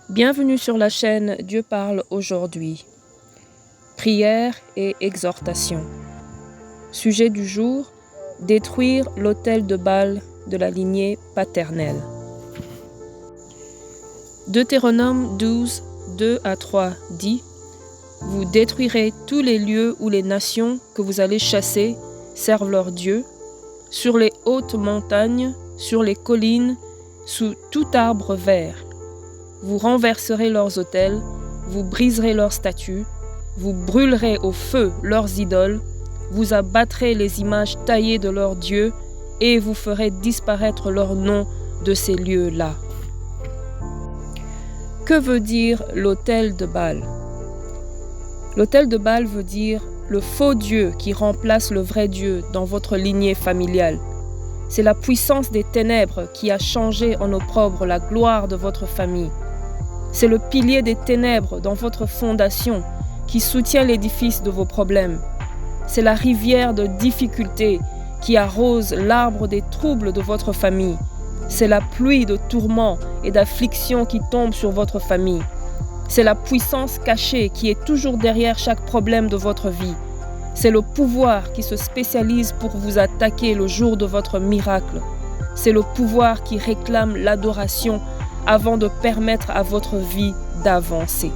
Bienvenue sur la chaîne Dieu parle aujourd'hui. Prière et exhortation. Sujet du jour, détruire l'autel de Baal de la lignée paternelle. Deutéronome 12, 2 à 3 dit: Vous détruirez tous les lieux où les nations que vous allez chasser servent leur Dieu, sur les hautes montagnes, sur les collines, sous tout arbre vert. Vous renverserez leurs autels, vous briserez leurs statues, vous brûlerez au feu leurs idoles, vous abattrez les images taillées de leurs dieux et vous ferez disparaître leur nom de ces lieux-là. Que veut dire l'autel de Baal? L'autel de Baal veut dire le faux Dieu qui remplace le vrai Dieu dans votre lignée familiale. C'est la puissance des ténèbres qui a changé en opprobre la gloire de votre famille. C'est le pilier des ténèbres dans votre fondation qui soutient l'édifice de vos problèmes. C'est la rivière de difficultés qui arrose l'arbre des troubles de votre famille. C'est la pluie de tourments et d'afflictions qui tombe sur votre famille. C'est la puissance cachée qui est toujours derrière chaque problème de votre vie. C'est le pouvoir qui se spécialise pour vous attaquer le jour de votre miracle. C'est le pouvoir qui réclame l'adoration avant de permettre à votre vie d'avancer.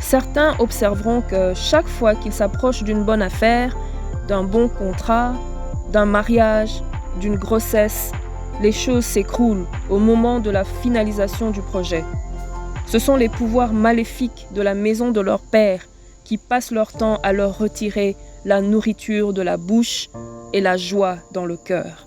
Certains observeront que chaque fois qu'ils s'approchent d'une bonne affaire, d'un bon contrat, d'un mariage, d'une grossesse, les choses s'écroulent au moment de la finalisation du projet. Ce sont les pouvoirs maléfiques de la maison de leur père qui passent leur temps à leur retirer la nourriture de la bouche et la joie dans le cœur.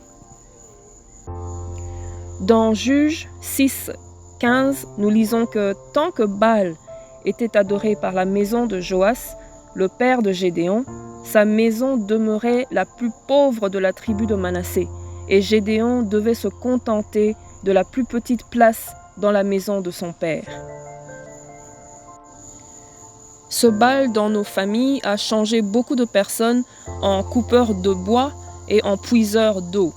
Dans Juges 6, 15, nous lisons que tant que Baal était adoré par la maison de Joas, le père de Gédéon, sa maison demeurait la plus pauvre de la tribu de Manassé, et Gédéon devait se contenter de la plus petite place dans la maison de son père. Ce Baal dans nos familles a changé beaucoup de personnes en coupeurs de bois et en puiseurs d'eau.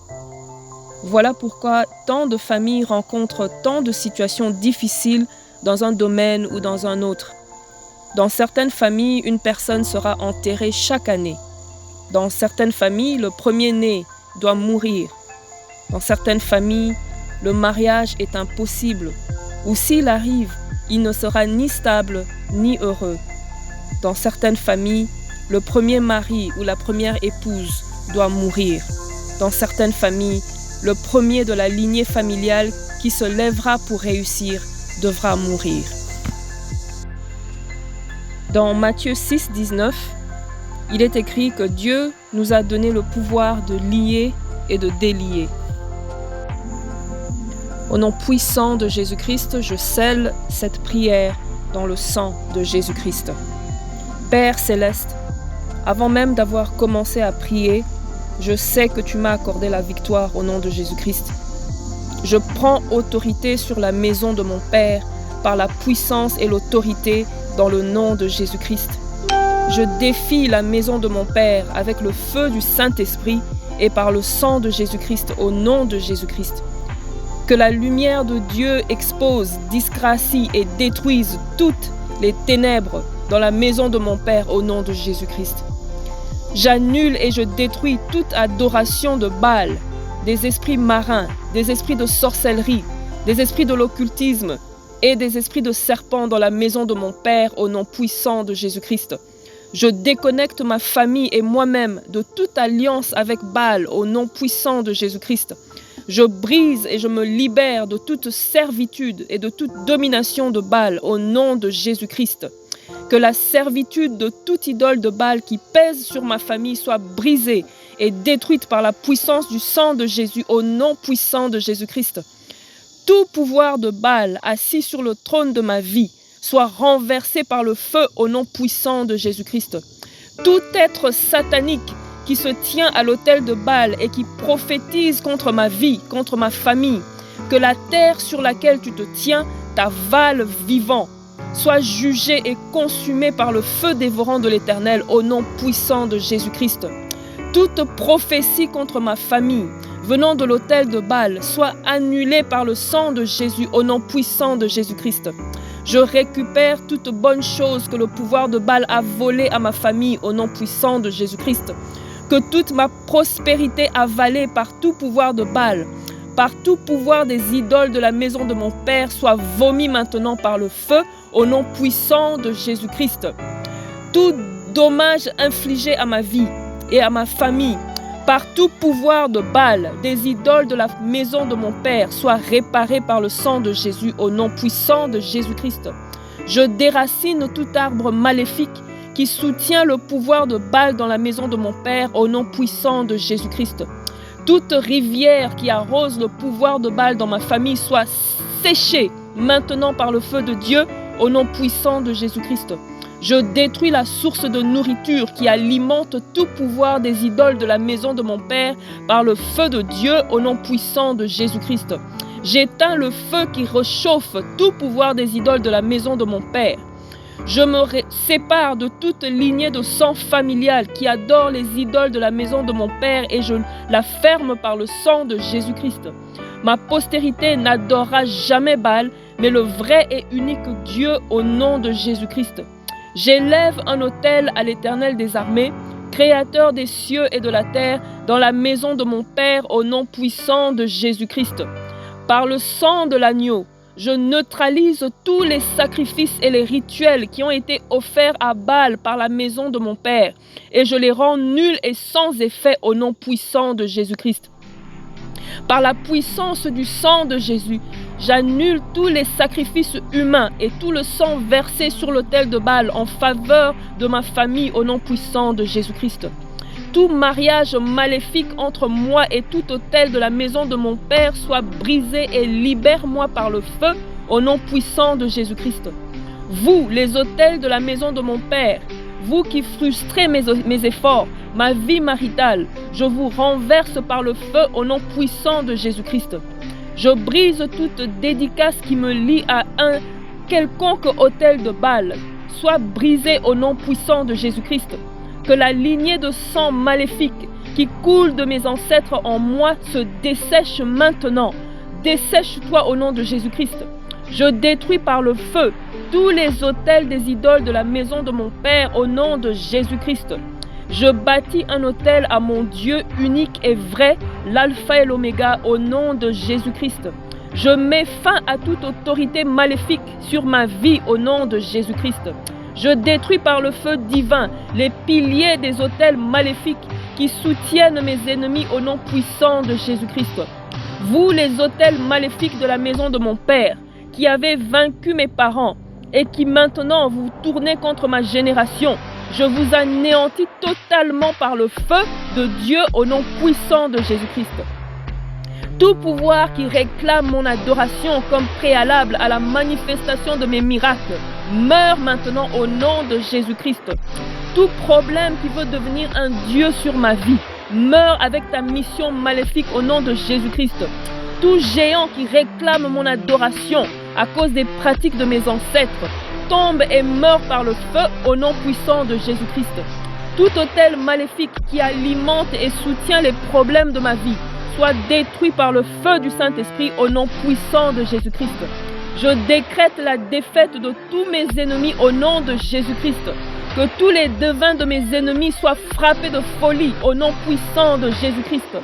Voilà pourquoi tant de familles rencontrent tant de situations difficiles dans un domaine ou dans un autre. Dans certaines familles, une personne sera enterrée chaque année. Dans certaines familles, le premier-né doit mourir. Dans certaines familles, le mariage est impossible, ou s'il arrive, il ne sera ni stable ni heureux. Dans certaines familles, le premier mari ou la première épouse doit mourir. Dans certaines familles, le premier de la lignée familiale qui se lèvera pour réussir devra mourir. Dans Matthieu 6, 19, il est écrit que Dieu nous a donné le pouvoir de lier et de délier. Au nom puissant de Jésus-Christ, je scelle cette prière dans le sang de Jésus-Christ. Père céleste, avant même d'avoir commencé à prier, je sais que tu m'as accordé la victoire au nom de Jésus-Christ. Je prends autorité sur la maison de mon Père par la puissance et l'autorité dans le nom de Jésus-Christ. Je défie la maison de mon Père avec le feu du Saint-Esprit et par le sang de Jésus-Christ au nom de Jésus-Christ. Que la lumière de Dieu expose, disgracie et détruise toutes les ténèbres dans la maison de mon Père au nom de Jésus-Christ. J'annule et je détruis toute adoration de Baal, des esprits marins, des esprits de sorcellerie, des esprits de l'occultisme et des esprits de serpents dans la maison de mon Père au nom puissant de Jésus-Christ. Je déconnecte ma famille et moi-même de toute alliance avec Baal au nom puissant de Jésus-Christ. Je brise et je me libère de toute servitude et de toute domination de Baal au nom de Jésus-Christ. Que la servitude de toute idole de Baal qui pèse sur ma famille soit brisée et détruite par la puissance du sang de Jésus au nom puissant de Jésus-Christ. Tout pouvoir de Baal assis sur le trône de ma vie soit renversé par le feu au nom puissant de Jésus-Christ. Tout être satanique qui se tient à l'autel de Baal et qui prophétise contre ma vie, contre ma famille, que la terre sur laquelle tu te tiens t'avale vivant, soit jugé et consumé par le feu dévorant de l'Éternel au nom puissant de Jésus-Christ. Toute prophétie contre ma famille venant de l'autel de Baal soient annulés par le sang de Jésus au nom puissant de Jésus-Christ. Je récupère toute bonne chose que le pouvoir de Baal a volée à ma famille au nom puissant de Jésus-Christ. Que toute ma prospérité avalée par tout pouvoir de Baal, par tout pouvoir des idoles de la maison de mon Père, soit vomi maintenant par le feu, au nom puissant de Jésus-Christ. Tout dommage infligé à ma vie et à ma famille, par tout pouvoir de Baal, des idoles de la maison de mon Père, soit réparé par le sang de Jésus, au nom puissant de Jésus-Christ. Je déracine tout arbre maléfique qui soutient le pouvoir de Baal dans la maison de mon Père, au nom puissant de Jésus-Christ. Toute rivière qui arrose le pouvoir de Baal dans ma famille soit séchée maintenant par le feu de Dieu au nom puissant de Jésus-Christ. Je détruis la source de nourriture qui alimente tout pouvoir des idoles de la maison de mon Père par le feu de Dieu au nom puissant de Jésus-Christ. J'éteins le feu qui réchauffe tout pouvoir des idoles de la maison de mon Père. Je me sépare de toute lignée de sang familial qui adore les idoles de la maison de mon Père et je la ferme par le sang de Jésus-Christ. Ma postérité n'adorera jamais Baal, mais le vrai et unique Dieu au nom de Jésus-Christ. J'élève un autel à l'Éternel des armées, Créateur des cieux et de la terre, dans la maison de mon Père au nom puissant de Jésus-Christ. Par le sang de l'agneau, je neutralise tous les sacrifices et les rituels qui ont été offerts à Baal par la maison de mon Père, et je les rends nuls et sans effet au nom puissant de Jésus-Christ. Par la puissance du sang de Jésus, j'annule tous les sacrifices humains et tout le sang versé sur l'autel de Baal en faveur de ma famille au nom puissant de Jésus-Christ. Tout mariage maléfique entre moi et tout autel de la maison de mon Père soit brisé et libère-moi par le feu au nom puissant de Jésus-Christ. Vous, les autels de la maison de mon Père, vous qui frustrez mes efforts, ma vie maritale, je vous renverse par le feu au nom puissant de Jésus-Christ. Je brise toute dédicace qui me lie à un quelconque autel de Baal, soit brisée au nom puissant de Jésus-Christ. Que la lignée de sang maléfique qui coule de mes ancêtres en moi se dessèche maintenant. Dessèche-toi au nom de Jésus-Christ. Je détruis par le feu tous les autels des idoles de la maison de mon Père au nom de Jésus-Christ. Je bâtis un autel à mon Dieu unique et vrai, l'alpha et l'oméga, au nom de Jésus-Christ. Je mets fin à toute autorité maléfique sur ma vie au nom de Jésus-Christ. Je détruis par le feu divin les piliers des autels maléfiques qui soutiennent mes ennemis au nom puissant de Jésus-Christ. Vous, les autels maléfiques de la maison de mon Père, qui avez vaincu mes parents et qui maintenant vous tournez contre ma génération, je vous anéantis totalement par le feu de Dieu au nom puissant de Jésus-Christ. Tout pouvoir qui réclame mon adoration comme préalable à la manifestation de mes miracles meurt maintenant au nom de Jésus-Christ. Tout problème qui veut devenir un Dieu sur ma vie meurt avec ta mission maléfique au nom de Jésus-Christ. Tout géant qui réclame mon adoration à cause des pratiques de mes ancêtres tombe et meurt par le feu au nom puissant de Jésus-Christ. Tout autel maléfique qui alimente et soutient les problèmes de ma vie soit détruit par le feu du Saint-Esprit au nom puissant de Jésus-Christ. Je décrète la défaite de tous mes ennemis au nom de Jésus-Christ. Que tous les devins de mes ennemis soient frappés de folie au nom puissant de Jésus-Christ.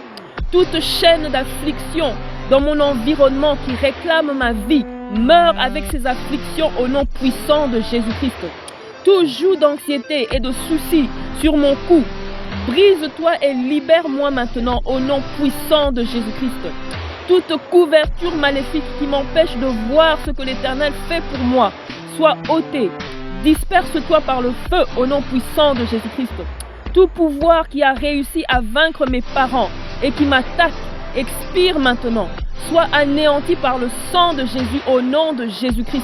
Toute chaîne d'affliction dans mon environnement qui réclame ma vie meurt avec ses afflictions au nom puissant de Jésus-Christ. Tout joug d'anxiété et de soucis sur mon cou, brise-toi et libère-moi maintenant au nom puissant de Jésus-Christ. Toute couverture maléfique qui m'empêche de voir ce que l'Éternel fait pour moi, soit ôtée. Disperse-toi par le feu au nom puissant de Jésus-Christ. Tout pouvoir qui a réussi à vaincre mes parents et qui m'attaque, expire maintenant. Soit anéanti par le sang de Jésus au nom de Jésus-Christ.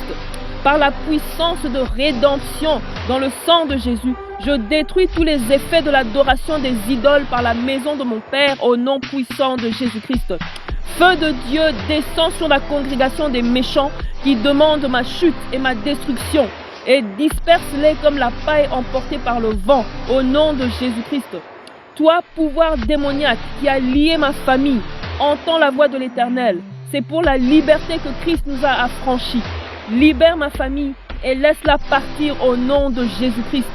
Par la puissance de rédemption dans le sang de Jésus, je détruis tous les effets de l'adoration des idoles par la maison de mon Père au nom puissant de Jésus-Christ. Feu de Dieu descend sur la congrégation des méchants qui demandent ma chute et ma destruction et disperse-les comme la paille emportée par le vent au nom de Jésus-Christ. Toi, pouvoir démoniaque qui a lié ma famille, Entends la voix de l'Éternel. C'est pour la liberté que Christ nous a affranchis. Libère ma famille et laisse-la partir au nom de Jésus-Christ.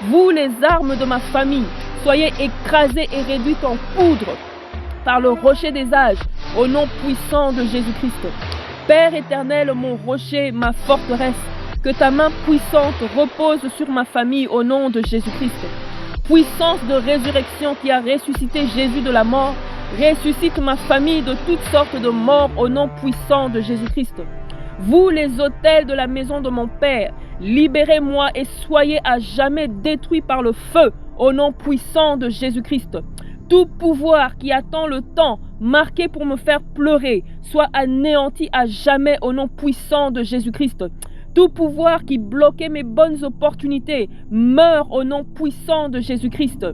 Vous, les armes de ma famille, soyez écrasées et réduites en poudre par le rocher des âges, au nom puissant de Jésus-Christ. Père éternel, mon rocher, ma forteresse, que ta main puissante repose sur ma famille au nom de Jésus-Christ. Puissance de résurrection qui a ressuscité Jésus de la mort, ressuscite ma famille de toutes sortes de morts au nom puissant de Jésus-Christ. Vous, les autels de la maison de mon Père, libérez-moi et soyez à jamais détruits par le feu au nom puissant de Jésus-Christ. Tout pouvoir qui attend le temps marqué pour me faire pleurer soit anéanti à jamais au nom puissant de Jésus-Christ. Tout pouvoir qui bloquait mes bonnes opportunités meurt au nom puissant de Jésus-Christ.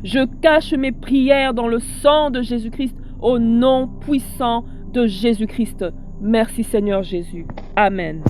Je cache mes prières dans le sang de Jésus-Christ au nom puissant de Jésus-Christ. Merci Seigneur Jésus. Amen.